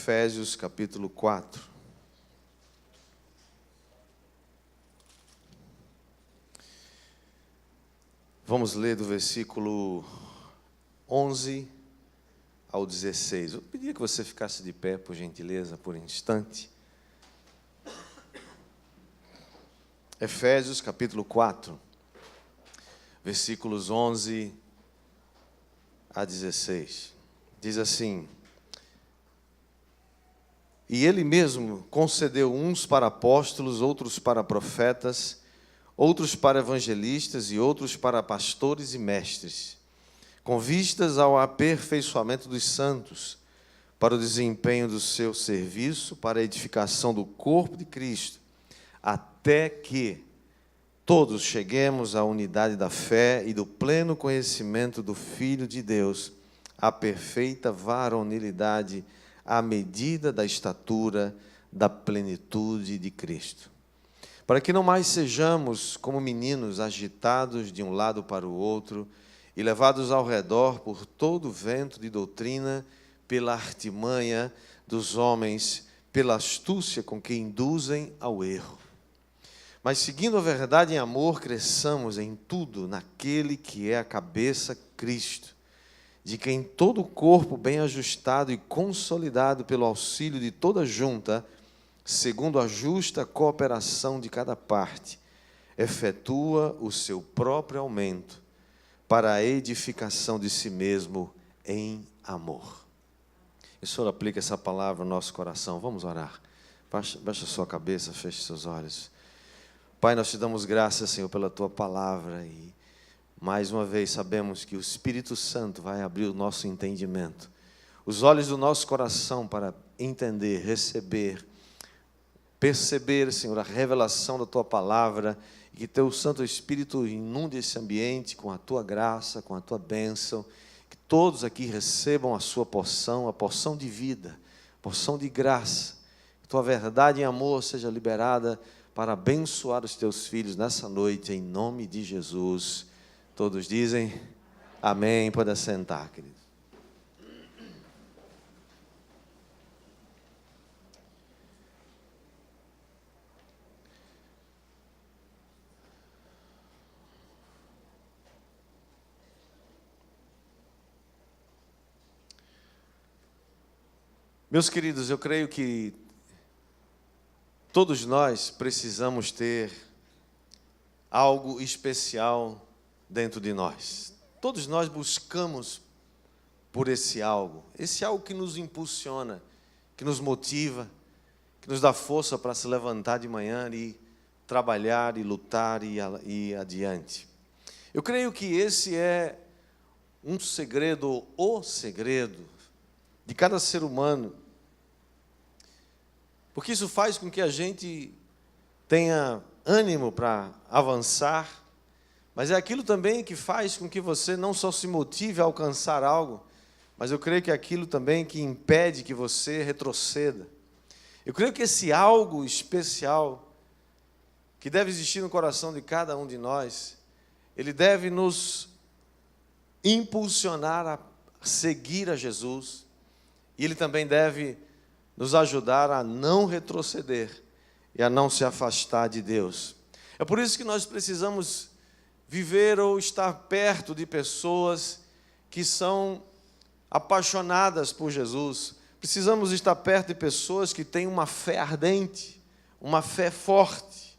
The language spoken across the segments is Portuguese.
Efésios capítulo 4. Vamos ler do versículo 11 ao 16. Eu pedia que você ficasse de pé, por gentileza, por um instante. Efésios capítulo 4, versículos 11 a 16. Diz assim: E ele mesmo concedeu uns para apóstolos, outros para profetas, outros para evangelistas e outros para pastores e mestres, com vistas ao aperfeiçoamento dos santos, para o desempenho do seu serviço, para a edificação do corpo de Cristo, até que todos cheguemos à unidade da fé e do pleno conhecimento do Filho de Deus, à perfeita varonilidade, à medida da estatura da plenitude de Cristo. Para que não mais sejamos como meninos agitados de um lado para o outro e levados ao redor por todo vento de doutrina, pela artimanha dos homens, pela astúcia com que induzem ao erro. Mas, seguindo a verdade em amor, cresçamos em tudo naquele que é a cabeça, Cristo, de quem todo o corpo bem ajustado e consolidado pelo auxílio de toda junta, segundo a justa cooperação de cada parte, efetua o seu próprio aumento para a edificação de si mesmo em amor. E o Senhor aplica essa palavra no nosso coração. Vamos orar. Baixa sua cabeça, feche seus olhos. Pai, nós te damos graças, Senhor, pela Tua palavra e mais uma vez sabemos que o Espírito Santo vai abrir o nosso entendimento, os olhos do nosso coração para entender, receber, perceber, Senhor, a revelação da Tua palavra e que Teu Santo Espírito inunde esse ambiente com a Tua graça, com a Tua bênção, que todos aqui recebam a sua porção, a porção de vida, a porção de graça, que Tua verdade em amor seja liberada para abençoar os Teus filhos nessa noite, em nome de Jesus. Todos dizem amém. Pode assentar, querido. Meus queridos, eu creio que todos nós precisamos ter algo especial dentro de nós. Todos nós buscamos por esse algo que nos impulsiona, que nos motiva, que nos dá força para se levantar de manhã e trabalhar e lutar e ir adiante. Eu creio que esse é um segredo, o segredo de cada ser humano, porque isso faz com que a gente tenha ânimo para avançar, mas é aquilo também que faz com que você não só se motive a alcançar algo, mas eu creio que é aquilo também que impede que você retroceda. Eu creio que esse algo especial que deve existir no coração de cada um de nós, ele deve nos impulsionar a seguir a Jesus, e ele também deve nos ajudar a não retroceder e a não se afastar de Deus. É por isso que nós precisamos viver ou estar perto de pessoas que são apaixonadas por Jesus. Precisamos estar perto de pessoas que têm uma fé ardente, uma fé forte.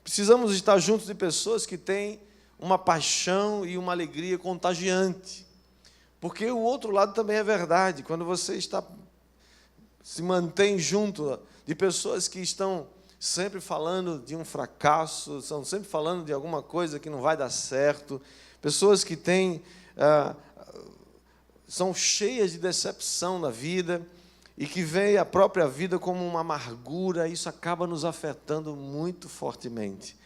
Precisamos estar junto de pessoas que têm uma paixão e uma alegria contagiante. Porque o outro lado também é verdade. Quando você se mantém junto de pessoas que estão sempre falando de um fracasso, estão sempre falando de alguma coisa que não vai dar certo, pessoas que são cheias de decepção na vida e que veem a própria vida como uma amargura, isso acaba nos afetando muito fortemente.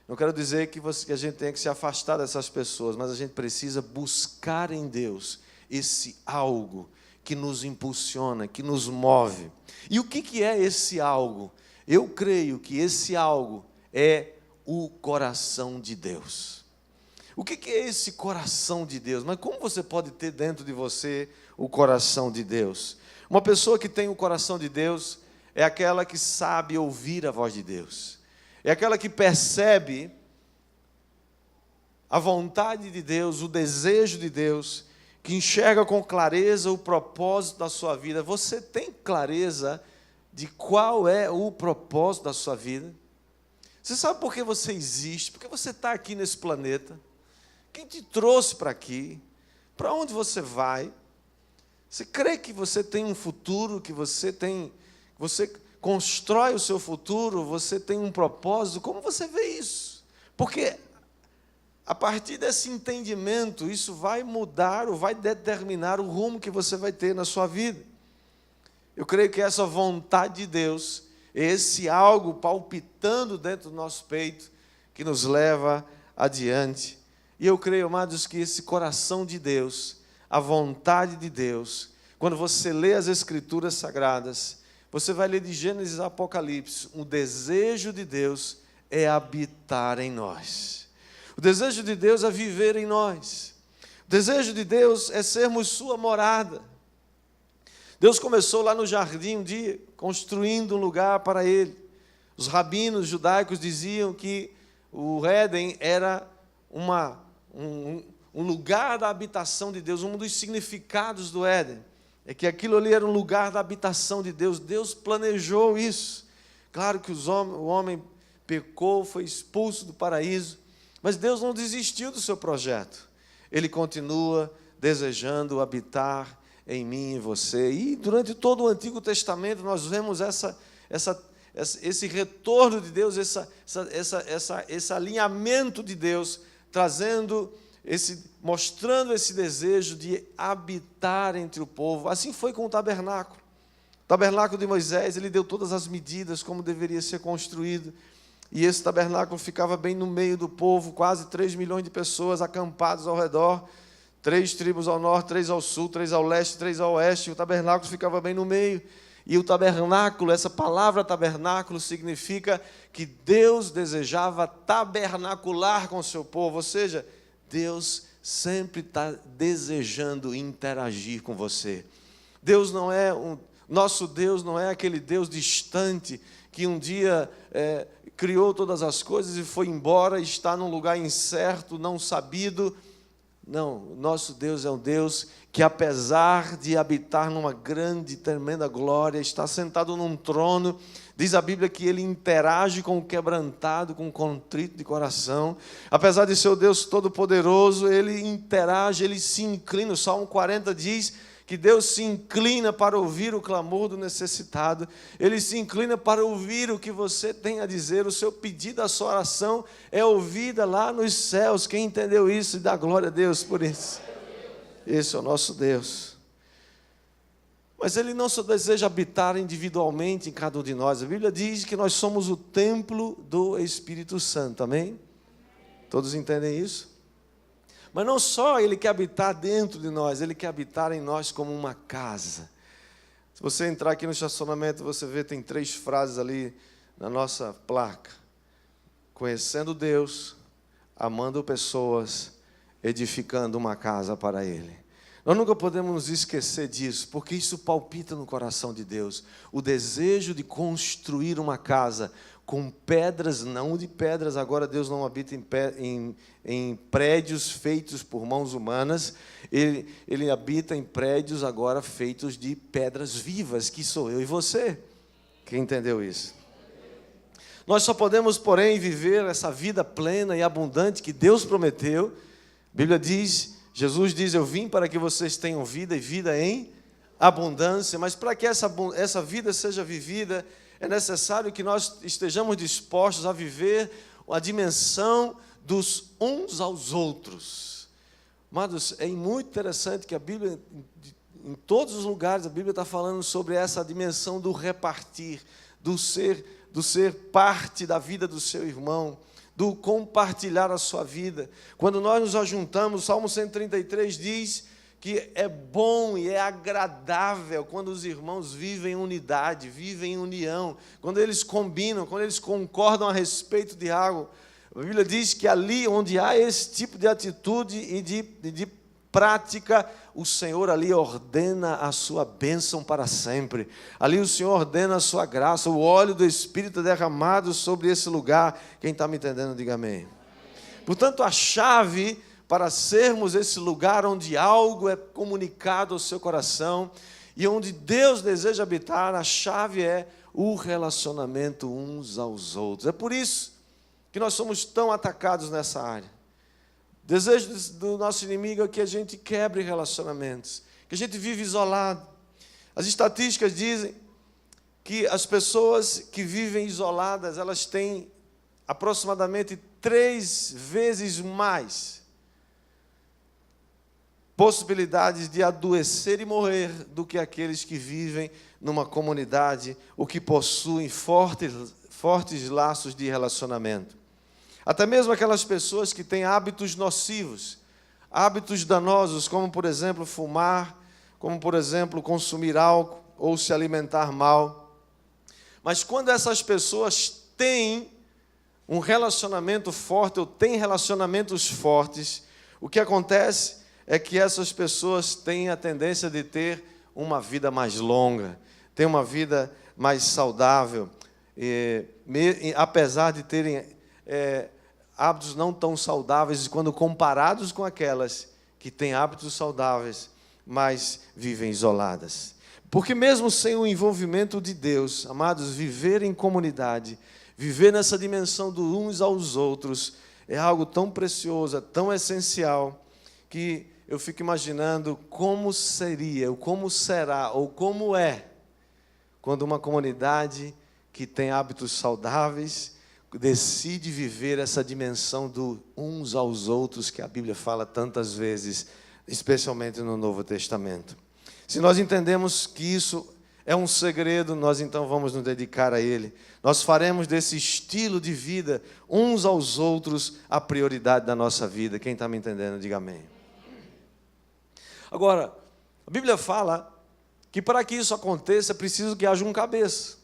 Não quero dizer que a gente tenha que se afastar dessas pessoas, mas a gente precisa buscar em Deus esse algo que nos impulsiona, que nos move. E o que é esse algo? Eu creio que esse algo é o coração de Deus. O que é esse coração de Deus? Mas como você pode ter dentro de você o coração de Deus? Uma pessoa que tem o coração de Deus é aquela que sabe ouvir a voz de Deus. É aquela que percebe a vontade de Deus, o desejo de Deus, que enxerga com clareza o propósito da sua vida. Você tem clareza de qual é o propósito da sua vida? Você sabe por que você existe? Por que você está aqui nesse planeta? Quem te trouxe para aqui? Para onde você vai? Você crê que você tem um futuro, que você constrói o seu futuro, você tem um propósito? Como você vê isso? Porque a partir desse entendimento, isso vai mudar ou vai determinar o rumo que você vai ter na sua vida. Eu creio que essa vontade de Deus, esse algo palpitando dentro do nosso peito, que nos leva adiante. E eu creio, amados, que esse coração de Deus, a vontade de Deus, quando você lê as Escrituras Sagradas, você vai ler de Gênesis a Apocalipse, o desejo de Deus é habitar em nós. O desejo de Deus é viver em nós. O desejo de Deus é sermos sua morada. Deus começou lá no jardim um dia, construindo um lugar para ele. Os rabinos judaicos diziam que o Éden era um lugar da habitação de Deus. Um dos significados do Éden é que aquilo ali era um lugar da habitação de Deus. Deus planejou isso. Claro que o homem pecou, foi expulso do paraíso, mas Deus não desistiu do seu projeto. Ele continua desejando habitar em mim e em você. E durante todo o Antigo Testamento nós vemos esse retorno de Deus, esse alinhamento de Deus, mostrando esse desejo de habitar entre o povo. Assim foi com o tabernáculo. O tabernáculo de Moisés, ele deu todas as medidas como deveria ser construído. E esse tabernáculo ficava bem no meio do povo, quase 3 milhões de pessoas acampadas ao redor, 3 tribos ao norte, 3 ao sul, 3 ao leste, 3 ao oeste. O tabernáculo ficava bem no meio. E o tabernáculo, essa palavra tabernáculo significa que Deus desejava tabernacular com o seu povo, ou seja, Deus sempre está desejando interagir com você. Nosso Deus não é aquele Deus distante que um dia criou todas as coisas e foi embora, está num lugar incerto, não sabido. Não, nosso Deus é um Deus que, apesar de habitar numa grande, tremenda glória, está sentado num trono. Diz a Bíblia que Ele interage com o quebrantado, com o contrito de coração. Apesar de ser o Deus Todo-Poderoso, Ele interage, Ele se inclina. O Salmo 40 diz que Deus se inclina para ouvir o clamor do necessitado. Ele se inclina para ouvir o que você tem a dizer. O seu pedido, a sua oração é ouvida lá nos céus. Quem entendeu isso, dá glória a Deus por isso. Esse é o nosso Deus. Mas Ele não só deseja habitar individualmente em cada um de nós. A Bíblia diz que nós somos o templo do Espírito Santo, amém? Todos entendem isso? Mas não só Ele quer habitar dentro de nós, Ele quer habitar em nós como uma casa. Se você entrar aqui no estacionamento, você vê, tem 3 frases ali na nossa placa. Conhecendo Deus, amando pessoas, edificando uma casa para Ele. Nós nunca podemos nos esquecer disso, porque isso palpita no coração de Deus. O desejo de construir uma casa com pedras, não de pedras. Agora Deus não habita em prédios feitos por mãos humanas. Ele habita em prédios agora feitos de pedras vivas, que sou eu e você. Quem entendeu isso? Nós só podemos, porém, viver essa vida plena e abundante que Deus prometeu. A Bíblia diz, Jesus diz, eu vim para que vocês tenham vida e vida em abundância. Mas para que essa vida seja vivida, é necessário que nós estejamos dispostos a viver a dimensão dos uns aos outros. Amados, é muito interessante que a Bíblia, em todos os lugares, a Bíblia está falando sobre essa dimensão do repartir, do ser parte da vida do seu irmão, do compartilhar a sua vida. Quando nós nos ajuntamos, o Salmo 133 diz que é bom e é agradável quando os irmãos vivem em unidade, vivem em união, quando eles combinam, quando eles concordam a respeito de algo. A Bíblia diz que ali onde há esse tipo de atitude e de prática, o Senhor ali ordena a sua bênção para sempre. Ali o Senhor ordena a sua graça, o óleo do Espírito derramado sobre esse lugar. Quem está me entendendo, diga amém. Portanto, a chave para sermos esse lugar onde algo é comunicado ao seu coração e onde Deus deseja habitar, a chave é o relacionamento uns aos outros. É por isso que nós somos tão atacados nessa área. O desejo do nosso inimigo é que a gente quebre relacionamentos, que a gente vive isolado. As estatísticas dizem que as pessoas que vivem isoladas, elas têm aproximadamente 3 vezes mais possibilidades de adoecer e morrer do que aqueles que vivem numa comunidade ou que possuem fortes laços de relacionamento. Até mesmo aquelas pessoas que têm hábitos nocivos, hábitos danosos, como, por exemplo, fumar, como, por exemplo, consumir álcool ou se alimentar mal. Mas quando essas pessoas têm um relacionamento forte ou têm relacionamentos fortes, o que acontece é que essas pessoas têm a tendência de ter uma vida mais longa, ter uma vida mais saudável, apesar de terem hábitos não tão saudáveis, quando comparados com aquelas que têm hábitos saudáveis, mas vivem isoladas. Porque mesmo sem o envolvimento de Deus, amados, viver em comunidade, viver nessa dimensão do uns aos outros, é algo tão precioso, é tão essencial, que eu fico imaginando como seria, ou como será, ou como é, quando uma comunidade que tem hábitos saudáveis decide viver essa dimensão do uns aos outros que a Bíblia fala tantas vezes, especialmente no Novo Testamento. Se nós entendemos que isso é um segredo, nós então vamos nos dedicar a ele. Nós faremos desse estilo de vida, uns aos outros, a prioridade da nossa vida. Quem está me entendendo, diga amém. Agora, a Bíblia fala que para que isso aconteça é preciso que haja um cabeça.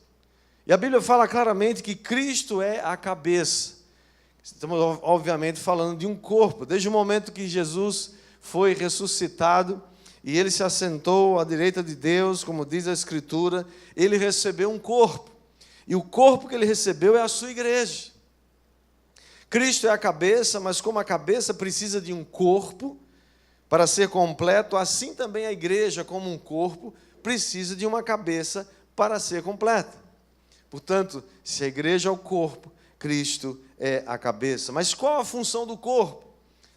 E a Bíblia fala claramente que Cristo é a cabeça. Estamos, obviamente, falando de um corpo. Desde o momento que Jesus foi ressuscitado e ele se assentou à direita de Deus, como diz a Escritura, ele recebeu um corpo. E o corpo que ele recebeu é a sua igreja. Cristo é a cabeça, mas como a cabeça precisa de um corpo para ser completo, assim também a igreja, como um corpo, precisa de uma cabeça para ser completa. Portanto, se a igreja é o corpo, Cristo é a cabeça. Mas qual a função do corpo?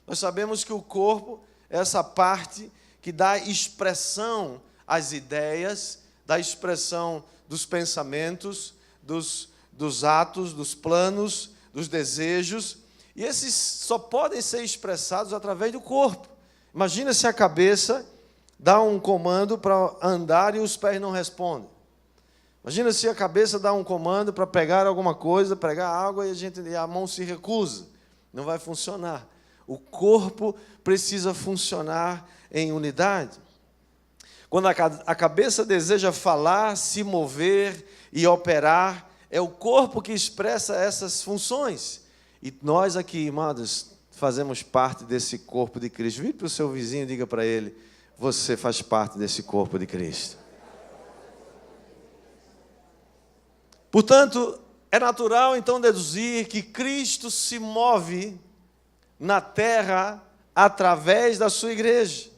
Nós sabemos que o corpo é essa parte que dá expressão às ideias, dá expressão dos pensamentos, dos atos, dos planos, dos desejos, e esses só podem ser expressados através do corpo. Imagina se a cabeça dá um comando para andar e os pés não respondem. Imagina se a cabeça dá um comando para pegar alguma coisa, pegar água e a mão se recusa. Não vai funcionar. O corpo precisa funcionar em unidade. Quando a cabeça deseja falar, se mover e operar, é o corpo que expressa essas funções. E nós aqui, amados, fazemos parte desse corpo de Cristo. Vire para o seu vizinho e diga para ele: você faz parte desse corpo de Cristo. Portanto, é natural então deduzir que Cristo se move na terra através da sua igreja.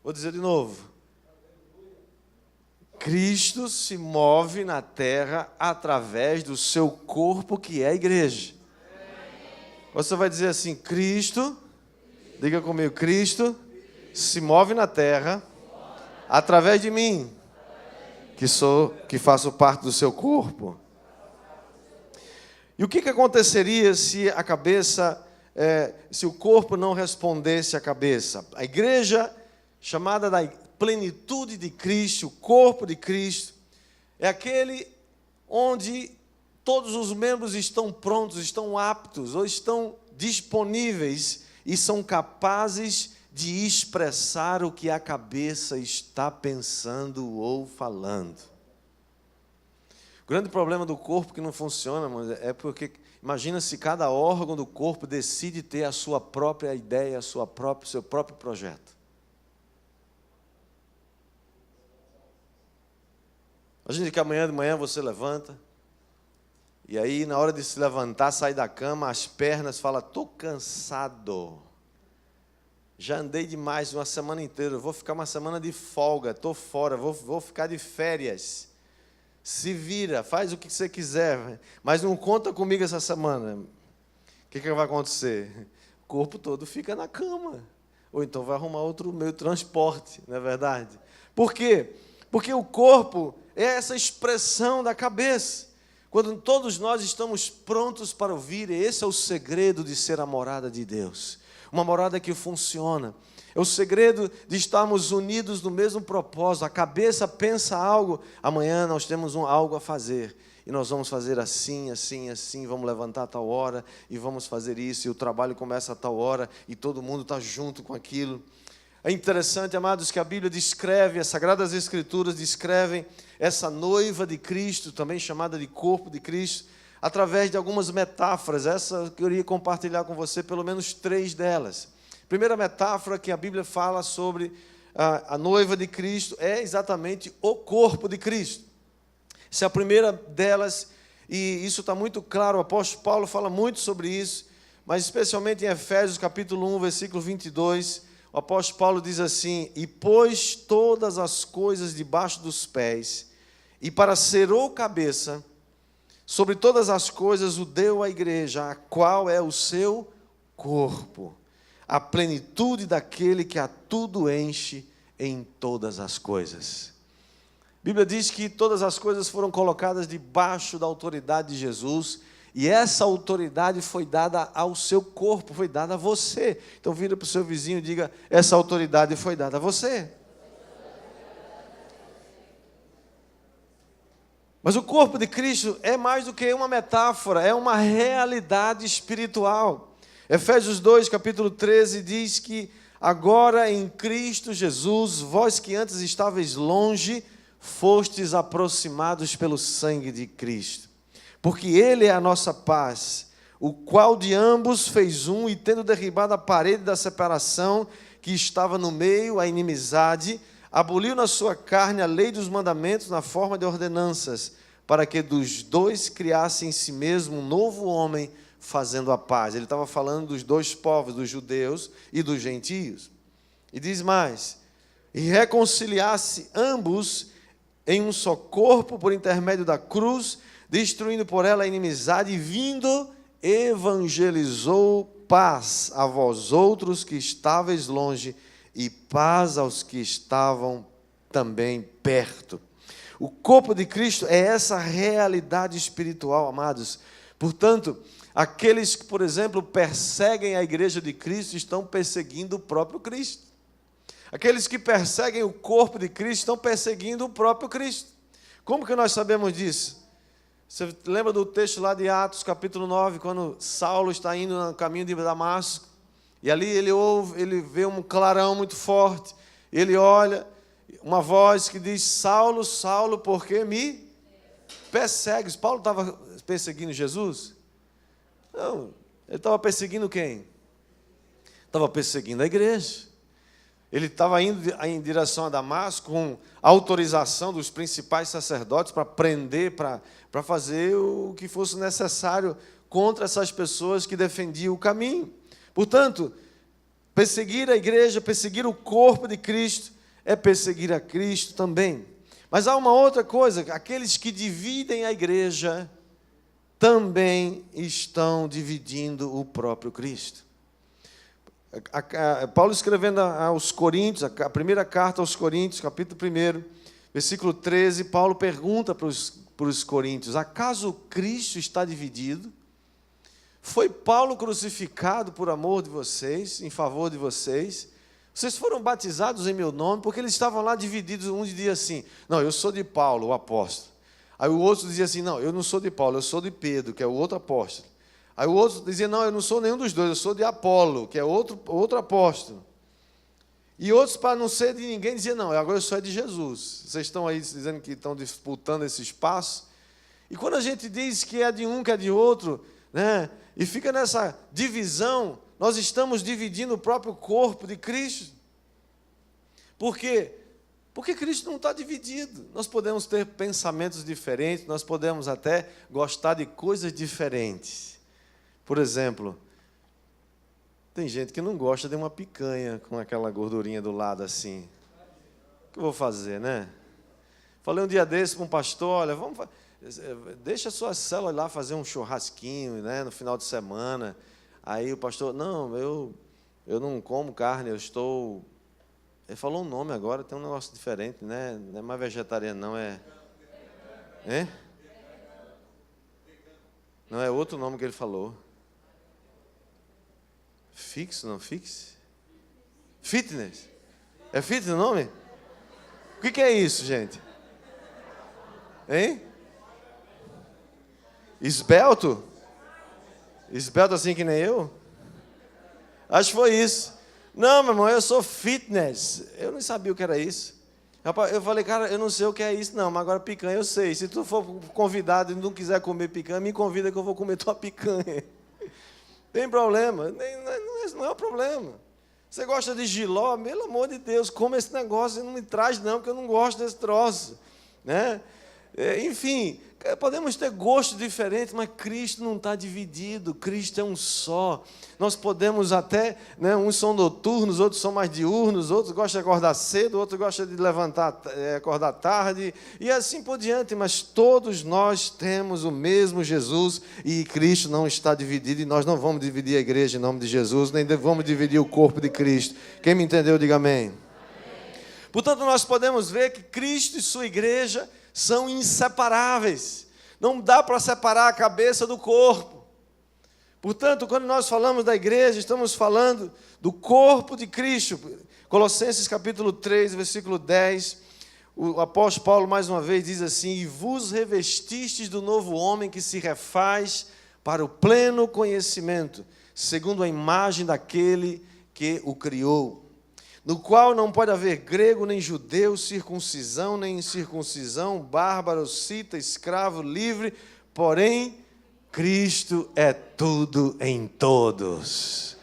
Vou dizer de novo. Cristo se move na terra através do seu corpo, que é a igreja. Você vai dizer assim: Cristo, diga comigo, Cristo se move na terra através de mim, que faço parte do seu corpo. E o que aconteceria se a cabeça, se o corpo não respondesse à cabeça? A igreja, chamada da plenitude de Cristo, o corpo de Cristo, é aquele onde todos os membros estão prontos, estão aptos, ou estão disponíveis e são capazes de expressar o que a cabeça está pensando ou falando. O grande problema do corpo que não funciona, é porque Imagina se cada órgão do corpo decide ter a sua própria ideia, seu próprio projeto. Imagina que amanhã de manhã você levanta, e aí na hora de se levantar, sair da cama, as pernas falam, estou cansado. Já andei demais uma semana inteira, vou ficar uma semana de folga, estou fora, vou ficar de férias. Se vira, faz o que você quiser, mas não conta comigo essa semana. O que vai acontecer? O corpo todo fica na cama. Ou então vai arrumar outro meio de transporte, não é verdade? Por quê? Porque o corpo é essa expressão da cabeça. Quando todos nós estamos prontos para ouvir, esse é o segredo de ser a morada de Deus. Uma morada que funciona. É o segredo de estarmos unidos no mesmo propósito. A cabeça pensa algo, amanhã nós temos algo a fazer. E nós vamos fazer assim, assim, assim, vamos levantar a tal hora e vamos fazer isso. E o trabalho começa a tal hora e todo mundo está junto com aquilo. É interessante, amados, que a Bíblia descreve, as Sagradas Escrituras descrevem essa noiva de Cristo, também chamada de corpo de Cristo, através de algumas metáforas. Essa eu queria compartilhar com você, pelo menos 3 delas. Primeira metáfora que a Bíblia fala sobre a noiva de Cristo é exatamente o corpo de Cristo. Essa é a primeira delas, e isso está muito claro, o apóstolo Paulo fala muito sobre isso, mas especialmente em Efésios capítulo 1, versículo 22, o apóstolo Paulo diz assim, e pôs todas as coisas debaixo dos pés, e para ser o cabeça, sobre todas as coisas o deu à igreja, a qual é o seu corpo. A plenitude daquele que a tudo enche em todas as coisas. A Bíblia diz que todas as coisas foram colocadas debaixo da autoridade de Jesus, e essa autoridade foi dada ao seu corpo, foi dada a você. Então vira para o seu vizinho e diga, essa autoridade foi dada a você. Mas o corpo de Cristo é mais do que uma metáfora, é uma realidade espiritual. Efésios 2, capítulo 13, diz que agora em Cristo Jesus, vós que antes estáveis longe, fostes aproximados pelo sangue de Cristo. Porque Ele é a nossa paz, o qual de ambos fez um, e tendo derribado a parede da separação que estava no meio, a inimizade, aboliu na sua carne a lei dos mandamentos na forma de ordenanças, para que dos dois criasse em si mesmo um novo homem, fazendo a paz. Ele estava falando dos 2 povos, dos judeus e dos gentios. E diz mais, e reconciliasse ambos em um só corpo por intermédio da cruz, destruindo por ela a inimizade, e vindo, evangelizou paz a vós outros que estáveis longe, e paz aos que estavam também perto. O corpo de Cristo é essa realidade espiritual, amados. Portanto, aqueles que, por exemplo, perseguem a igreja de Cristo, estão perseguindo o próprio Cristo. Aqueles que perseguem o corpo de Cristo, estão perseguindo o próprio Cristo. Como que nós sabemos disso? Você lembra do texto lá de Atos, capítulo 9, quando Saulo está indo no caminho de Damasco, e ali ele vê um clarão muito forte, ele olha, uma voz que diz, Saulo, Saulo, por que me persegues? Paulo estava perseguindo Jesus? Não, ele estava perseguindo quem? Estava perseguindo a igreja. Ele estava indo em direção a Damasco com autorização dos principais sacerdotes para prender, para fazer o que fosse necessário contra essas pessoas que defendiam o caminho. Portanto, perseguir a igreja, perseguir o corpo de Cristo, é perseguir a Cristo também. Mas há uma outra coisa, aqueles que dividem a igreja também estão dividindo o próprio Cristo. Paulo escrevendo aos Coríntios, a primeira carta aos Coríntios, capítulo 1, versículo 13, Paulo pergunta para os coríntios, acaso Cristo está dividido? Foi Paulo crucificado por amor de vocês, em favor de vocês? Vocês foram batizados em meu nome, porque eles estavam lá divididos, um dizia assim, não, eu sou de Paulo, o apóstolo. Aí o outro dizia assim, não, eu não sou de Paulo, eu sou de Pedro, que é o outro apóstolo. Aí o outro dizia, não, eu não sou nenhum dos dois, eu sou de Apolo, que é outro apóstolo. E outros, para não ser de ninguém, diziam, não, agora eu sou de Jesus. Vocês estão aí dizendo que estão disputando esse espaço. E quando a gente diz que é de um, que é de outro, né? E fica nessa divisão. Nós estamos dividindo o próprio corpo de Cristo. Por quê? Porque Cristo não está dividido. Nós podemos ter pensamentos diferentes, nós podemos até gostar de coisas diferentes. Por exemplo, tem gente que não gosta de uma picanha com aquela gordurinha do lado assim. O que eu vou fazer, né? Falei um dia desse para um pastor, olha, deixa a sua célula lá fazer um churrasquinho, né, no final de semana. Aí o pastor, não, eu não como carne, eu estou... Ele falou um nome agora, tem um negócio diferente, né? Não é mais vegetariano, não, é... É? Não, é outro nome que ele falou. Fixo, não? Fix? Fitness. É fitness o nome? O que é isso, gente? Hein? Esbelto? Esbelto assim que nem eu? Acho que foi isso. Não, meu irmão, eu sou fitness. Eu não sabia o que era isso. Rapaz, eu falei, cara, eu não sei o que é isso, não, mas agora picanha eu sei. Se tu for convidado e não quiser comer picanha, me convida que eu vou comer tua picanha. Tem problema? Não é o problema. Você gosta de jiló? Pelo amor de Deus, come esse negócio e não me traz não, porque eu não gosto desse troço, né? Enfim, podemos ter gostos diferentes, mas Cristo não está dividido, Cristo é um só. Nós podemos até, né, uns são noturnos, outros são mais diurnos, outros gostam de acordar cedo, outros gostam de acordar tarde, e assim por diante, mas todos nós temos o mesmo Jesus, e Cristo não está dividido, e nós não vamos dividir a igreja em nome de Jesus, nem vamos dividir o corpo de Cristo. Quem me entendeu, diga amém. Portanto, nós podemos ver que Cristo e sua igreja são inseparáveis. Não dá para separar a cabeça do corpo. Portanto, quando nós falamos da igreja, estamos falando do corpo de Cristo. Colossenses capítulo 3, versículo 10, o apóstolo Paulo mais uma vez diz assim: e vos revestistes do novo homem que se refaz para o pleno conhecimento, segundo a imagem daquele que o criou, no qual não pode haver grego nem judeu, circuncisão nem incircuncisão, bárbaro, cita, escravo, livre, porém, Cristo é tudo em todos.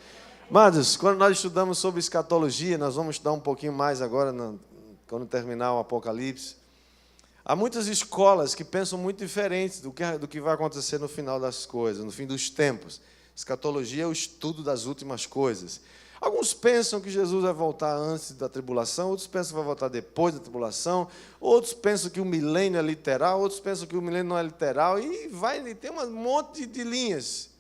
Amados, quando nós estudamos sobre escatologia, nós vamos estudar um pouquinho mais agora, quando terminar o Apocalipse. Há muitas escolas que pensam muito diferentes do que vai acontecer no final das coisas, no fim dos tempos. Escatologia é o estudo das últimas coisas. Alguns pensam que Jesus vai voltar antes da tribulação, outros pensam que vai voltar depois da tribulação, outros pensam que o milênio é literal, outros pensam que o milênio não é literal, e tem um monte de linhas.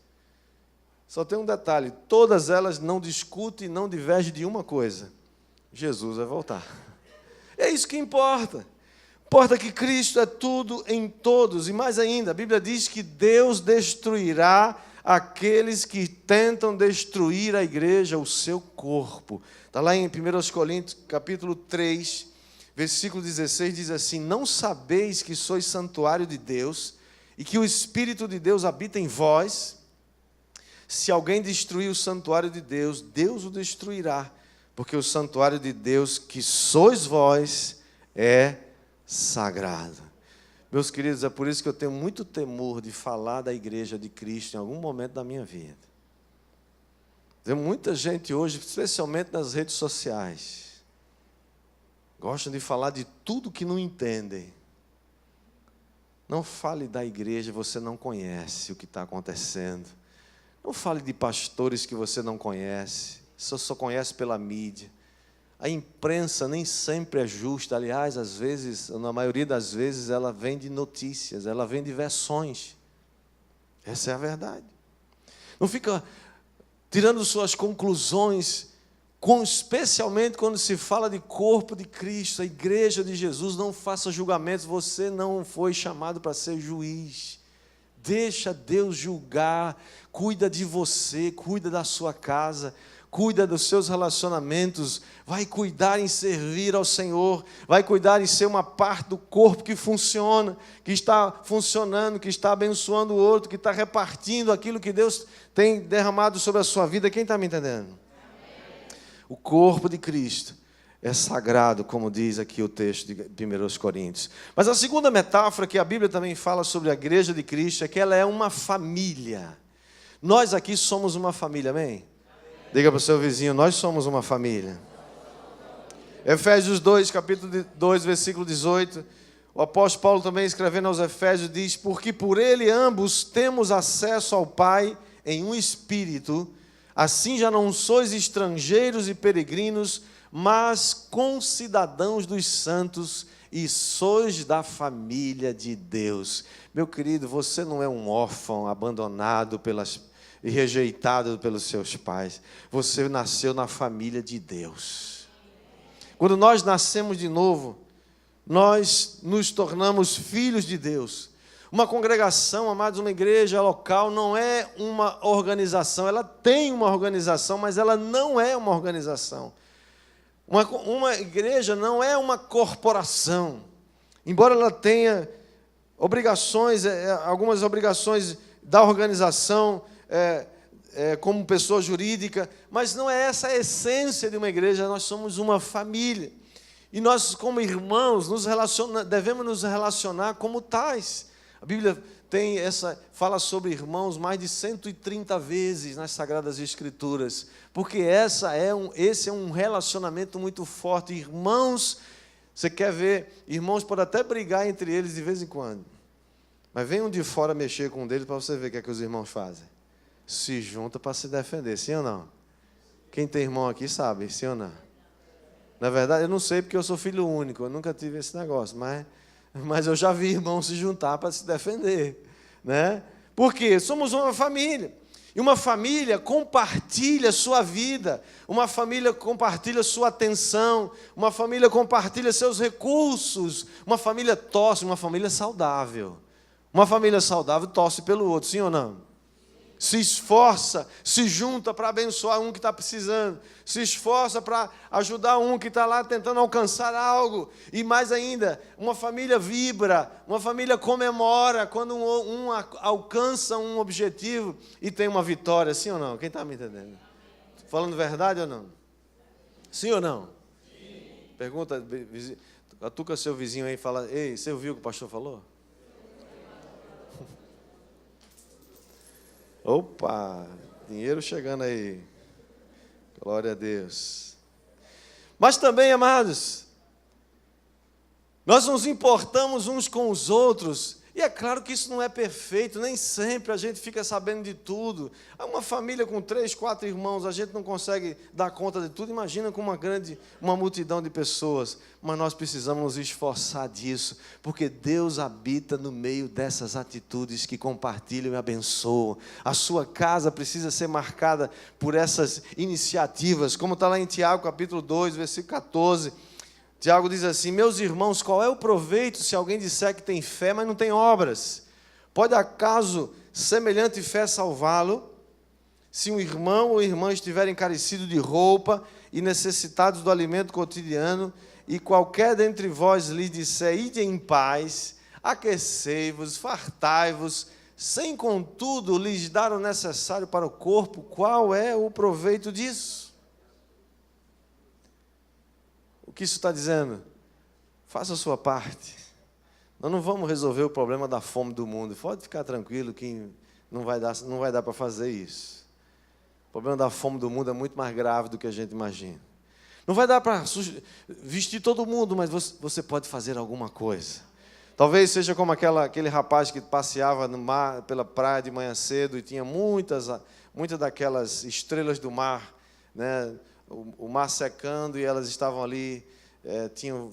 Só tem um detalhe, todas elas não discutem e não divergem de uma coisa: Jesus vai voltar. É isso que importa. Importa que Cristo é tudo em todos, e mais ainda, a Bíblia diz que Deus destruirá aqueles que tentam destruir a igreja, o seu corpo. Está lá em 1 Coríntios, capítulo 3, versículo 16, diz assim: não sabeis que sois santuário de Deus, e que o Espírito de Deus habita em vós? Se alguém destruir o santuário de Deus, Deus o destruirá, porque o santuário de Deus, que sois vós, é sagrado. Meus queridos, é por isso que eu tenho muito temor de falar da igreja de Cristo em algum momento da minha vida. Tem muita gente hoje, especialmente nas redes sociais, gostam de falar de tudo que não entendem. Não fale da igreja, você não conhece o que está acontecendo. Não fale de pastores que você não conhece, você só conhece pela mídia. A imprensa nem sempre é justa, aliás, às vezes, na maioria das vezes, ela vende notícias, ela vende versões. Essa é a verdade. Não fica tirando suas conclusões, especialmente quando se fala de corpo de Cristo, a igreja de Jesus. Não faça julgamentos, você não foi chamado para ser juiz. Deixa Deus julgar, cuida de você, cuida da sua casa, cuida dos seus relacionamentos, vai cuidar em servir ao Senhor, vai cuidar em ser uma parte do corpo que funciona, que está funcionando, que está abençoando o outro, que está repartindo aquilo que Deus tem derramado sobre a sua vida. Quem está me entendendo? Amém. O corpo de Cristo é sagrado, como diz aqui o texto de 1 Coríntios. Mas a segunda metáfora que a Bíblia também fala sobre a igreja de Cristo é que ela é uma família. Nós aqui somos uma família, amém? Diga para o seu vizinho, nós somos uma família. Efésios 2, capítulo 2, versículo 18. O apóstolo Paulo também escrevendo aos Efésios diz: porque por ele ambos temos acesso ao Pai em um espírito, assim já não sois estrangeiros e peregrinos, mas concidadãos dos santos e sois da família de Deus. Meu querido, você não é um órfão abandonado e rejeitado pelos seus pais. Você nasceu na família de Deus. Quando nós nascemos de novo, nós nos tornamos filhos de Deus. Uma congregação, amados, uma igreja local não é uma organização. Ela tem uma organização, mas ela não é uma organização. Uma igreja não é uma corporação. Embora ela tenha obrigações, algumas obrigações da organização, como pessoa jurídica, mas não é essa a essência de uma igreja. Nós somos uma família. E nós, como irmãos, devemos nos relacionar como tais. A Bíblia fala sobre irmãos mais de 130 vezes nas Sagradas Escrituras, porque esse é um relacionamento muito forte. Irmãos, você quer ver, irmãos podem até brigar entre eles de vez em quando, mas vem um de fora mexer com um deles para você ver o que é que os irmãos fazem. Se juntam para se defender, sim ou não? Quem tem irmão aqui sabe, sim ou não? Na verdade, eu não sei porque eu sou filho único, eu nunca tive esse negócio, mas eu já vi irmãos se juntar para se defender, né? Porque somos uma família, e uma família compartilha sua vida, uma família compartilha sua atenção, uma família compartilha seus recursos, uma família torce, uma família saudável. Uma família saudável torce pelo outro, sim ou não? Se esforça, se junta para abençoar um que está precisando, se esforça para ajudar um que está lá tentando alcançar algo, e mais ainda, uma família vibra, uma família comemora quando um alcança um objetivo e tem uma vitória, sim ou não? Quem está me entendendo? Falando verdade ou não? Sim ou não? Sim. Pergunta, atuca seu vizinho aí e fala: ei, você ouviu o que o pastor falou? Opa, dinheiro chegando aí. Glória a Deus. Mas também, amados, nós nos importamos uns com os outros. E é claro que isso não é perfeito, nem sempre a gente fica sabendo de tudo. Uma família com 3, 4 irmãos, a gente não consegue dar conta de tudo. Imagina com uma multidão de pessoas. Mas nós precisamos nos esforçar disso, porque Deus habita no meio dessas atitudes que compartilham e abençoam. A sua casa precisa ser marcada por essas iniciativas, como está lá em Tiago, capítulo 2, versículo 14. Tiago diz assim: meus irmãos, qual é o proveito se alguém disser que tem fé, mas não tem obras? Pode acaso semelhante fé salvá-lo? Se um irmão ou irmã estiverem carecidos de roupa e necessitados do alimento cotidiano, e qualquer dentre vós lhe disser: ide em paz, aquecei-vos, fartai-vos, sem contudo lhes dar o necessário para o corpo, qual é o proveito disso? O que isso está dizendo? Faça a sua parte. Nós não vamos resolver o problema da fome do mundo. Pode ficar tranquilo que não vai dar para fazer isso. O problema da fome do mundo é muito mais grave do que a gente imagina. Não vai dar para vestir todo mundo, mas você pode fazer alguma coisa. Talvez seja como aquele rapaz que passeava no mar, pela praia de manhã cedo e tinha muitas daquelas estrelas do mar, né? O mar secando e elas estavam ali, tinham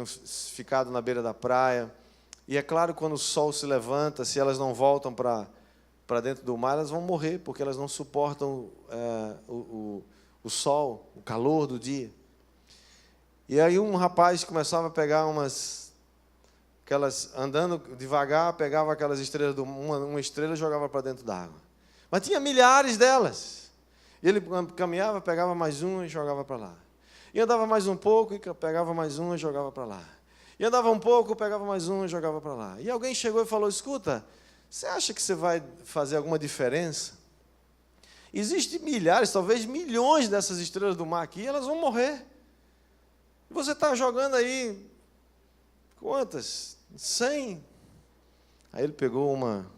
ficado na beira da praia. E é claro, quando o sol se levanta, se elas não voltam para dentro do mar, elas vão morrer, porque elas não suportam o sol, o calor do dia. E aí um rapaz começava a pegar andando devagar, pegava aquelas estrelas, uma estrela e jogava para dentro d'água. Mas tinha milhares delas. E ele caminhava, pegava mais uma e jogava para lá. E andava mais um pouco e pegava mais uma e jogava para lá. E andava um pouco, pegava mais uma e jogava para lá. E alguém chegou e falou: escuta, você acha que você vai fazer alguma diferença? Existem milhares, talvez milhões dessas estrelas do mar aqui, e elas vão morrer. E você está jogando aí, quantas? 100? Aí ele pegou uma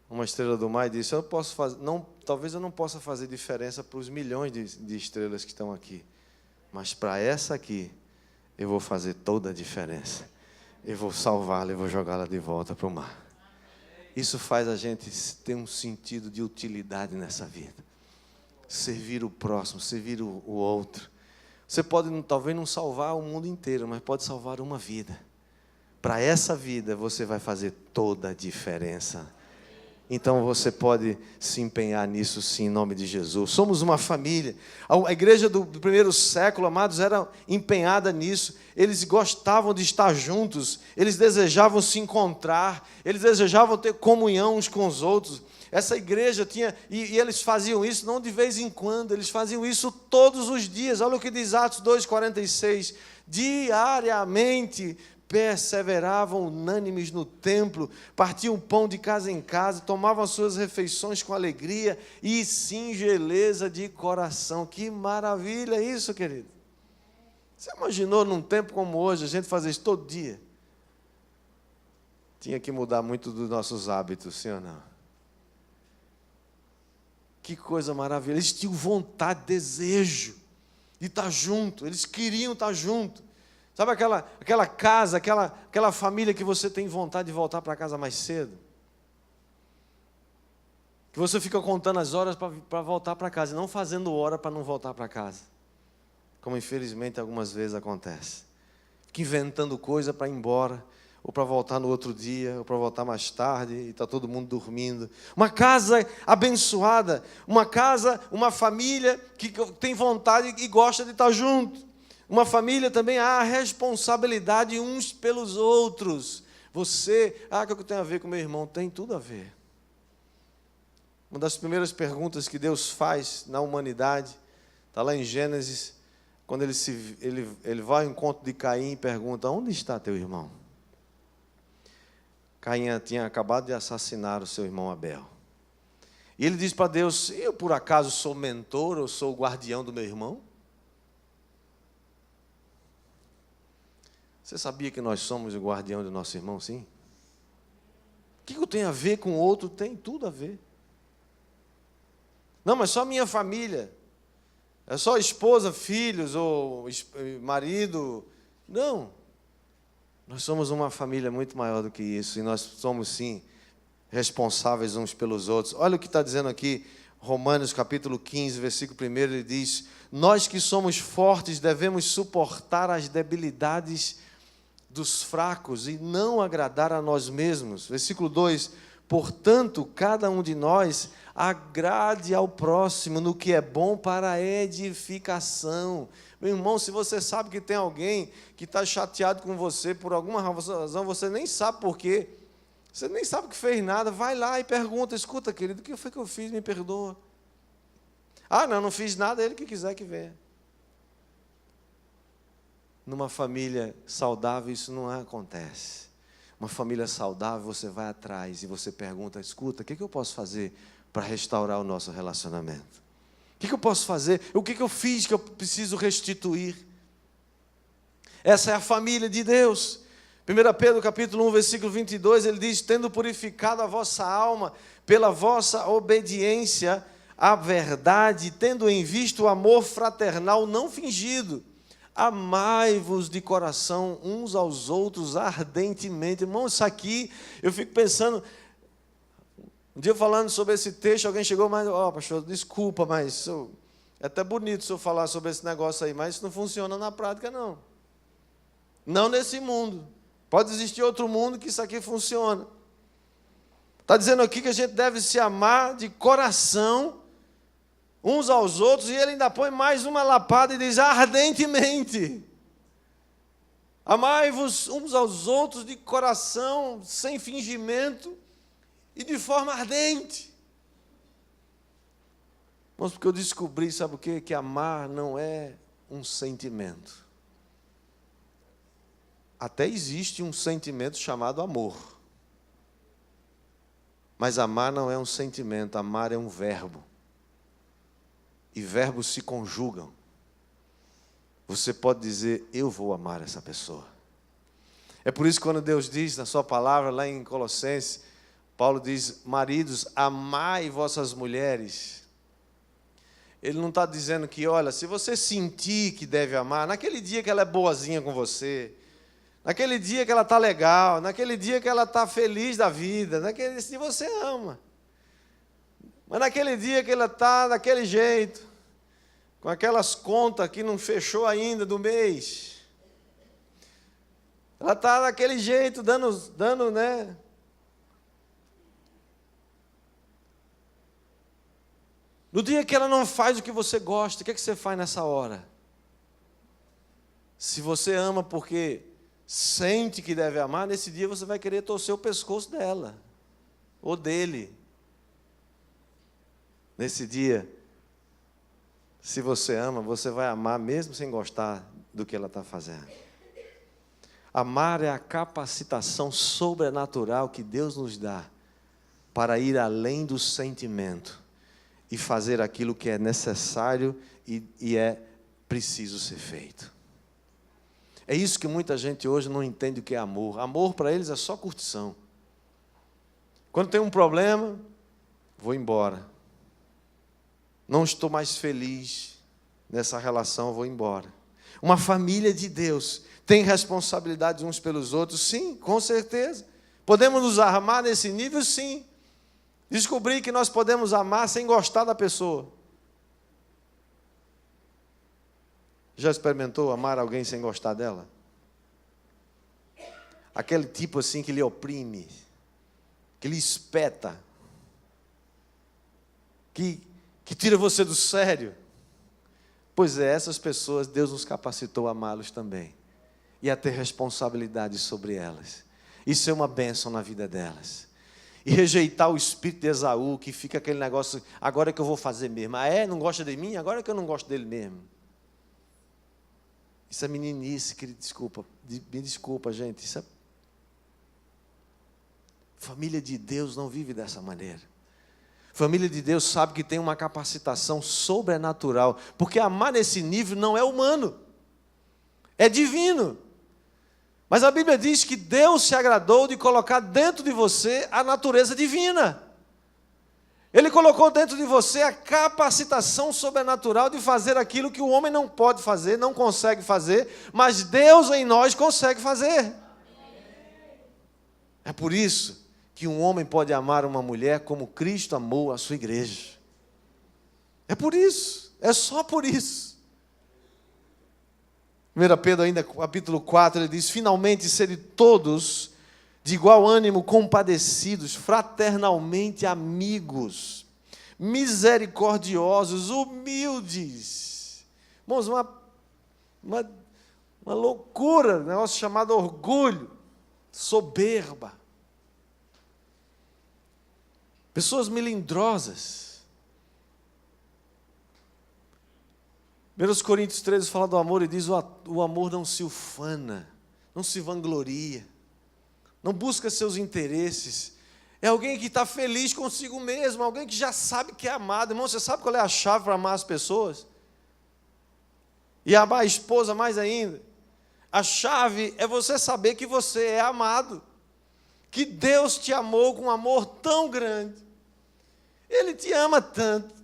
uma estrela do mar e disse: eu posso fazer, não, talvez eu não possa fazer diferença para os milhões de estrelas que estão aqui, mas para essa aqui eu vou fazer toda a diferença. Eu vou salvá-la e vou jogá-la de volta para o mar. Isso faz a gente ter um sentido de utilidade nessa vida. Servir o próximo, servir o outro. Você pode talvez não salvar o mundo inteiro, mas pode salvar uma vida. Para essa vida você vai fazer toda a diferença. Então você pode se empenhar nisso sim, em nome de Jesus. Somos uma família. A igreja do primeiro século, amados, era empenhada nisso. Eles gostavam de estar juntos, eles desejavam se encontrar, eles desejavam ter comunhão uns com os outros. Essa igreja tinha, e eles faziam isso não de vez em quando, eles faziam isso todos os dias. Olha o que diz Atos 2,46. Diariamente perseveravam unânimes no templo, partiam pão de casa em casa, tomavam as suas refeições com alegria e singeleza de coração. Que maravilha isso, querido! Você imaginou num tempo como hoje, a gente fazer isso todo dia? Tinha que mudar muito dos nossos hábitos, sim ou não? Que coisa maravilhosa! Eles tinham vontade, desejo de estar junto, eles queriam estar junto. Sabe aquela casa, aquela família que você tem vontade de voltar para casa mais cedo? Que você fica contando as horas para voltar para casa, e não fazendo hora para não voltar para casa. Como infelizmente algumas vezes acontece. Fica inventando coisa para ir embora, ou para voltar no outro dia, ou para voltar mais tarde, e está todo mundo dormindo. Uma casa abençoada, uma casa, uma família que tem vontade e gosta de estar junto. Uma família também há a responsabilidade uns pelos outros. Você, o que eu tenho a ver com meu irmão? Tem tudo a ver. Uma das primeiras perguntas que Deus faz na humanidade, está lá em Gênesis, quando ele vai ao encontro de Caim e pergunta: onde está teu irmão? Caim tinha acabado de assassinar o seu irmão Abel. E ele diz para Deus: eu por acaso sou mentor ou sou o guardião do meu irmão? Você sabia que nós somos o guardião do nosso irmão, sim? O que eu tenho a ver com o outro? Tem tudo a ver. Não, mas só minha família. É só esposa, filhos ou marido. Não. Nós somos uma família muito maior do que isso. E nós somos, sim, responsáveis uns pelos outros. Olha o que está dizendo aqui, Romanos capítulo 15, versículo 1. Ele diz: nós que somos fortes devemos suportar as debilidades dos fracos e não agradar a nós mesmos. Versículo 2: portanto, cada um de nós agrade ao próximo no que é bom para a edificação. Meu irmão, se você sabe que tem alguém que está chateado com você por alguma razão, você nem sabe por quê, você nem sabe que fez nada, vai lá e pergunta: escuta, querido, o que foi que eu fiz? Me perdoa. Não fiz nada, ele que quiser que venha. Numa família saudável isso não acontece. Uma família saudável, você vai atrás e você pergunta: escuta, o que eu posso fazer para restaurar o nosso relacionamento? O que eu posso fazer? O que eu fiz que eu preciso restituir? Essa é a família de Deus. 1 Pedro capítulo 1, versículo 22, ele diz: tendo purificado a vossa alma pela vossa obediência à verdade, tendo em vista o amor fraternal não fingido, amai-vos de coração uns aos outros ardentemente. Irmão, isso aqui, eu fico pensando, um dia falando sobre esse texto, alguém chegou, mas, pastor, desculpa, mas é até bonito o senhor falar sobre esse negócio aí, mas isso não funciona na prática, não. Não nesse mundo. Pode existir outro mundo que isso aqui funciona. Está dizendo aqui que a gente deve se amar de coração uns aos outros, e ele ainda põe mais uma lapada e diz: ardentemente. Amai-vos uns aos outros de coração, sem fingimento e de forma ardente. Mas porque eu descobri, sabe o quê? Que amar não é um sentimento. Até existe um sentimento chamado amor. Mas amar não é um sentimento, amar é um verbo. E verbos se conjugam. Você pode dizer: eu vou amar essa pessoa. É por isso que quando Deus diz na sua palavra, lá em Colossenses, Paulo diz: maridos, amai vossas mulheres. Ele não está dizendo que, olha, se você sentir que deve amar, naquele dia que ela é boazinha com você, naquele dia que ela está legal, naquele dia que ela está feliz da vida, naquele dia você ama. Mas naquele dia que ela está daquele jeito, com aquelas contas que não fechou ainda do mês, ela está daquele jeito, dando, né? No dia que ela não faz o que você gosta, o que é que você faz nessa hora? Se você ama porque sente que deve amar, nesse dia você vai querer torcer o pescoço dela, ou dele. Nesse dia, se você ama, você vai amar mesmo sem gostar do que ela está fazendo. Amar é a capacitação sobrenatural que Deus nos dá para ir além do sentimento e fazer aquilo que é necessário e é preciso ser feito. É isso que muita gente hoje não entende o que é amor. Amor para eles é só curtição. Quando tem um problema, vou embora. Não estou mais feliz nessa relação, vou embora. Uma família de Deus tem responsabilidade uns pelos outros? Sim, com certeza. Podemos nos amar nesse nível? Sim. Descobrir que nós podemos amar sem gostar da pessoa. Já experimentou amar alguém sem gostar dela? Aquele tipo assim que lhe oprime, que lhe espeta, que tira você do sério. Pois é, essas pessoas, Deus nos capacitou a amá-los também. E a ter responsabilidade sobre elas. Isso é uma bênção na vida delas. E rejeitar o espírito de Esaú, que fica aquele negócio, agora é que eu vou fazer mesmo. Ah, é? Não gosta de mim? Agora é que eu não gosto dele mesmo. Isso é meninice, querido, me desculpa, gente. Isso é... Família de Deus não vive dessa maneira. Família de Deus sabe que tem uma capacitação sobrenatural, porque amar nesse nível não é humano, é divino. Mas a Bíblia diz que Deus se agradou de colocar dentro de você a natureza divina. Ele colocou dentro de você a capacitação sobrenatural de fazer aquilo que o homem não pode fazer, não consegue fazer, mas Deus em nós consegue fazer. É por isso que um homem pode amar uma mulher como Cristo amou a sua igreja. É por isso, é só por isso. 1 Pedro, ainda capítulo 4, ele diz: finalmente sede todos de igual ânimo, compadecidos, fraternalmente amigos, misericordiosos, humildes. Irmãos, uma loucura, um negócio chamado orgulho, soberba. Pessoas melindrosas. 1 Coríntios 13 fala do amor e diz: o amor não se ufana, não se vangloria, não busca seus interesses. É alguém que está feliz consigo mesmo, alguém que já sabe que é amado. Irmão, você sabe qual é a chave para amar as pessoas? E amar a esposa mais ainda. A chave é você saber que você é amado, que Deus te amou com um amor tão grande. Ele te ama tanto.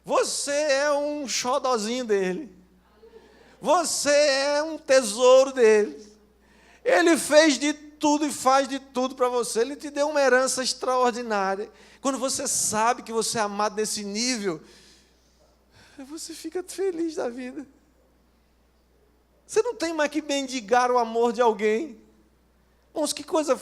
Você é um xodozinho dele. Você é um tesouro dele. Ele fez de tudo e faz de tudo para você. Ele te deu uma herança extraordinária. Quando você sabe que você é amado nesse nível, você fica feliz da vida. Você não tem mais que mendigar o amor de alguém. Irmãos, que coisa...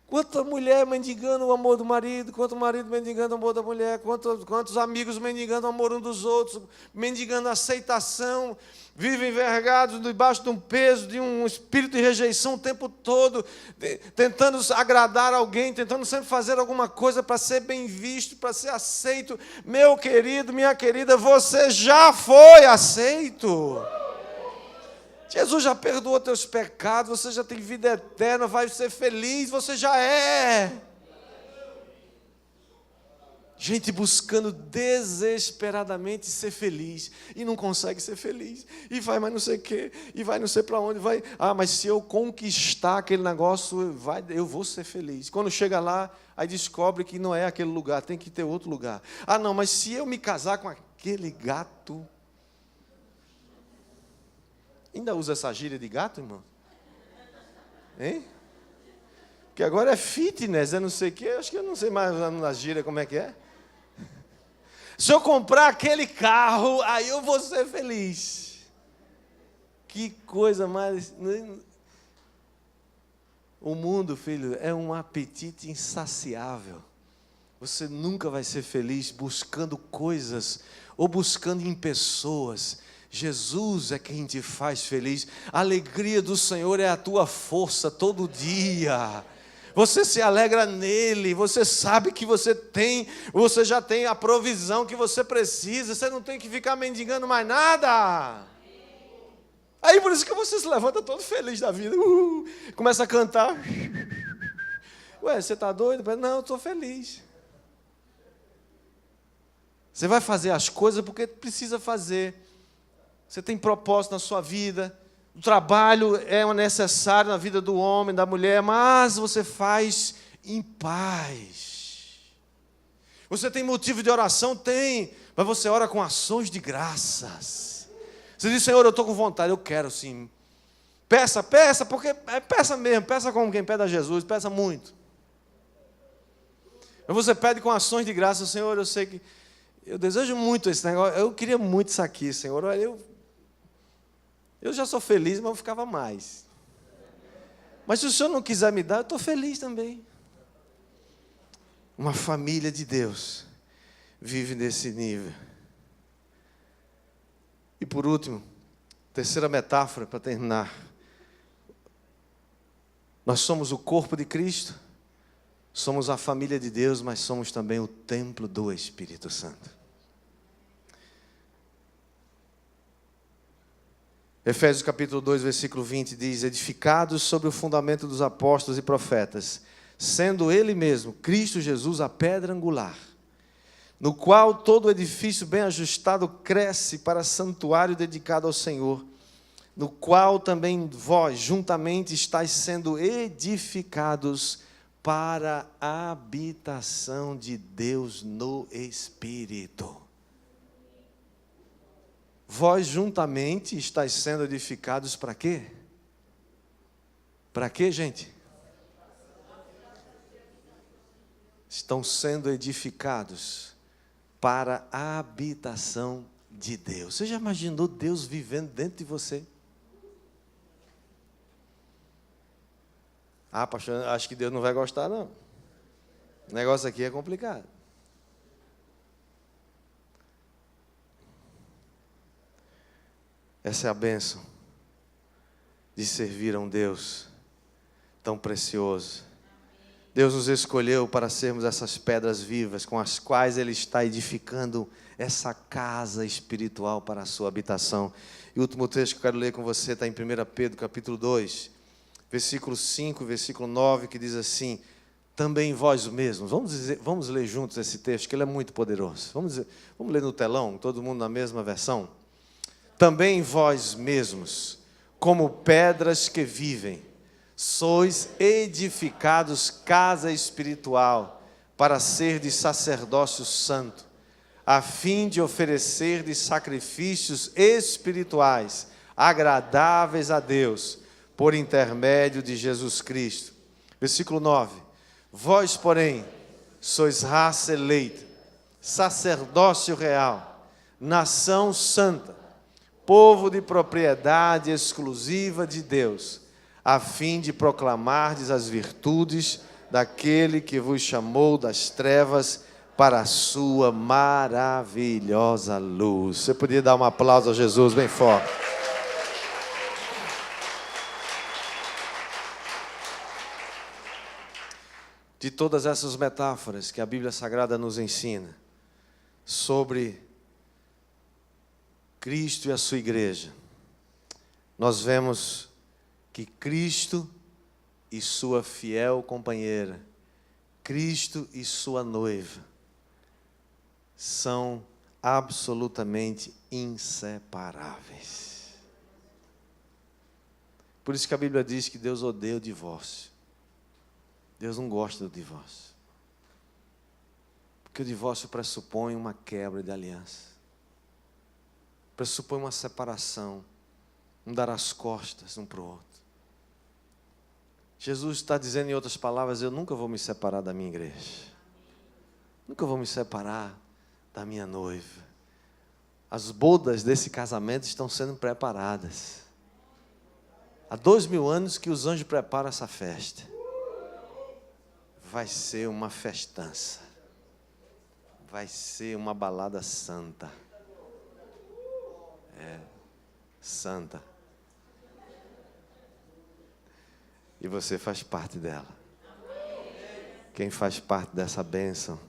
Quanta mulher mendigando o amor do marido, quanto marido mendigando o amor da mulher, quantos amigos mendigando o amor um dos outros, mendigando a aceitação, vivem envergados debaixo de um peso, de um espírito de rejeição o tempo todo, tentando agradar alguém, tentando sempre fazer alguma coisa para ser bem visto, para ser aceito. Meu querido, minha querida, você já foi aceito. Jesus já perdoou teus pecados, você já tem vida eterna, vai ser feliz, você já é. Gente buscando desesperadamente ser feliz e não consegue ser feliz. E vai mais não sei o quê, e vai não sei para onde, vai. Ah, mas se eu conquistar aquele negócio, eu vou ser feliz. Quando chega lá, aí descobre que não é aquele lugar, tem que ter outro lugar. Ah, não, mas se eu me casar com aquele gato... Ainda usa essa gíria de gato, irmão? Hein? Porque agora é fitness, eu não sei o quê, acho que eu não sei mais na gíria como é que é. Se eu comprar aquele carro, aí eu vou ser feliz. Que coisa mais... O mundo, filho, é um apetite insaciável. Você nunca vai ser feliz buscando coisas ou buscando em pessoas. Jesus é quem te faz feliz. A alegria do Senhor é a tua força todo dia. Você se alegra nele, você sabe que você já tem a provisão que você precisa, você não tem que ficar mendigando mais nada. Aí por isso que você se levanta todo feliz da vida, começa a cantar. Ué, você está doido? Não, eu estou feliz. Você vai fazer as coisas porque precisa fazer. Você tem propósito na sua vida. O trabalho é necessário na vida do homem, da mulher, mas você faz em paz. Você tem motivo de oração? Tem, mas você ora com ações de graças. Você diz, Senhor, eu estou com vontade, eu quero sim. Peça, porque peça mesmo, peça como quem pede a Jesus, peça muito. Mas você pede com ações de graça, Senhor, eu sei que eu desejo muito esse negócio, eu queria muito isso aqui, Senhor, olha, eu já sou feliz, mas eu ficava mais. Mas se o Senhor não quiser me dar, eu estou feliz também. Uma família de Deus vive nesse nível. E por último, terceira metáfora para terminar. Nós somos o corpo de Cristo, somos a família de Deus, mas somos também o templo do Espírito Santo. Efésios capítulo 2, versículo 20 diz, edificados sobre o fundamento dos apóstolos e profetas, sendo Ele mesmo, Cristo Jesus, a pedra angular, no qual todo o edifício bem ajustado cresce para santuário dedicado ao Senhor, no qual também vós juntamente estáis sendo edificados para a habitação de Deus no Espírito. Vós juntamente estáis sendo edificados para quê? Para quê, gente? Estão sendo edificados para a habitação de Deus. Você já imaginou Deus vivendo dentro de você? Ah, pastor, acho que Deus não vai gostar, não. O negócio aqui é complicado. Essa é a bênção de servir a um Deus tão precioso. Deus nos escolheu para sermos essas pedras vivas com as quais Ele está edificando essa casa espiritual para a sua habitação. E o último texto que eu quero ler com você está em 1 Pedro capítulo 2, versículo 5, versículo 9, que diz assim, também vós mesmos, vamos ler juntos esse texto, que ele é muito poderoso. Vamos ler no telão, todo mundo na mesma versão. Também vós mesmos, como pedras que vivem, sois edificados casa espiritual, para ser de sacerdócio santo, a fim de oferecer de sacrifícios espirituais, agradáveis a Deus, por intermédio de Jesus Cristo. Versículo 9. Vós, porém, sois raça eleita, sacerdócio real, nação santa, povo de propriedade exclusiva de Deus, a fim de proclamardes as virtudes daquele que vos chamou das trevas para a sua maravilhosa luz. Você podia dar um aplauso a Jesus bem forte. De todas essas metáforas que a Bíblia Sagrada nos ensina sobre Cristo e a sua igreja, nós vemos que Cristo e sua fiel companheira, Cristo e sua noiva, são absolutamente inseparáveis. Por isso que a Bíblia diz que Deus odeia o divórcio. Deus não gosta do divórcio. Porque o divórcio pressupõe uma quebra de aliança. Pressupõe uma separação. Um dar as costas um para o outro. Jesus está dizendo em outras palavras, eu nunca vou me separar da minha igreja. Nunca vou me separar da minha noiva. As bodas desse casamento estão sendo preparadas. Há 2000 anos que os anjos preparam essa festa. Vai ser uma festança. Vai ser uma balada santa. Santa. E você faz parte dela. Quem faz parte dessa bênção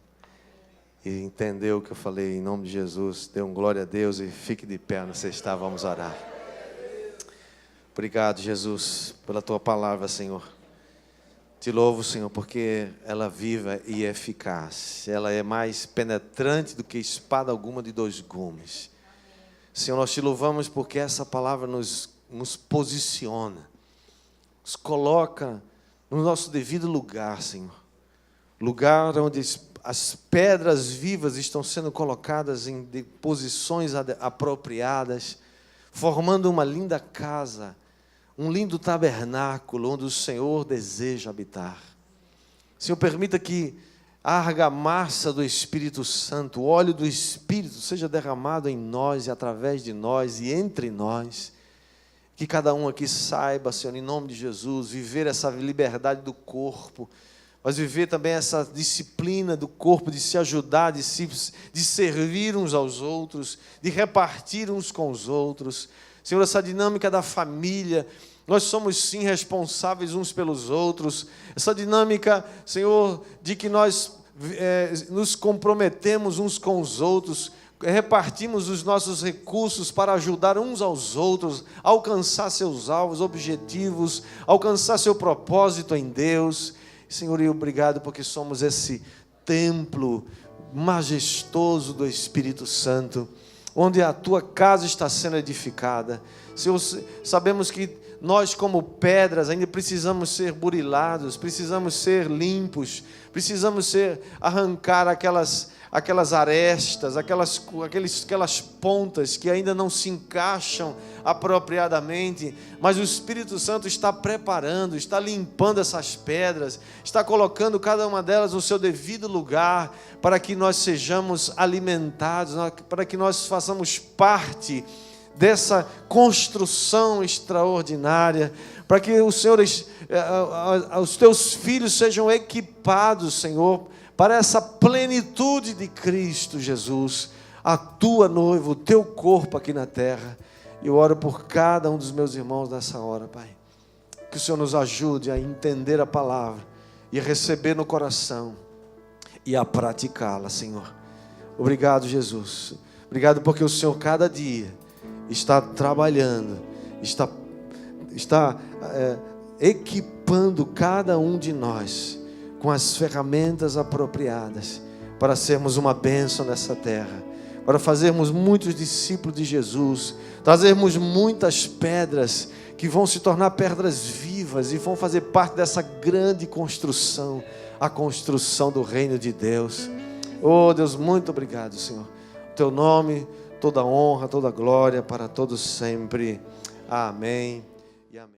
e entendeu o que eu falei em nome de Jesus, dê um glória a Deus e fique de pé onde você está, vamos orar. Obrigado, Jesus, pela tua palavra, Senhor. Te louvo, Senhor, porque ela é viva e eficaz. Ela é mais penetrante do que espada alguma de 2 gumes. Senhor, nós te louvamos porque essa palavra nos posiciona, nos coloca no nosso devido lugar, Senhor. Lugar onde as pedras vivas estão sendo colocadas em posições apropriadas, formando uma linda casa, um lindo tabernáculo onde o Senhor deseja habitar. Senhor, permita que a argamassa do Espírito Santo, o óleo do Espírito seja derramado em nós e através de nós e entre nós. Que cada um aqui saiba, Senhor, em nome de Jesus, viver essa liberdade do corpo, mas viver também essa disciplina do corpo de se ajudar, de servir uns aos outros, de repartir uns com os outros. Senhor, essa dinâmica da família, nós somos sim responsáveis uns pelos outros. Essa dinâmica, Senhor, de que nós nos comprometemos uns com os outros, repartimos os nossos recursos para ajudar uns aos outros, a alcançar seus alvos, objetivos, alcançar seu propósito em Deus. Senhor, e obrigado porque somos esse templo majestoso do Espírito Santo, onde a tua casa está sendo edificada. Senhor, sabemos que nós como pedras ainda precisamos ser burilados, precisamos ser limpos, precisamos arrancar aquelas arestas, aquelas pontas que ainda não se encaixam apropriadamente, mas o Espírito Santo está preparando, está limpando essas pedras, está colocando cada uma delas no seu devido lugar, para que nós sejamos alimentados, para que nós façamos parte dessa construção extraordinária, para que os teus filhos sejam equipados, Senhor, para essa plenitude de Cristo Jesus, a tua noiva, o teu corpo aqui na terra. Eu oro por cada um dos meus irmãos nessa hora, Pai, que o Senhor nos ajude a entender a palavra e a receber no coração e a praticá-la, Senhor. Obrigado, Jesus. Obrigado porque o Senhor cada dia está trabalhando, está equipando cada um de nós com as ferramentas apropriadas para sermos uma bênção nessa terra, para fazermos muitos discípulos de Jesus, trazermos muitas pedras que vão se tornar pedras vivas e vão fazer parte dessa grande construção, a construção do reino de Deus. Oh Deus, muito obrigado, Senhor. O teu nome, toda honra, toda glória para todos sempre. Amém.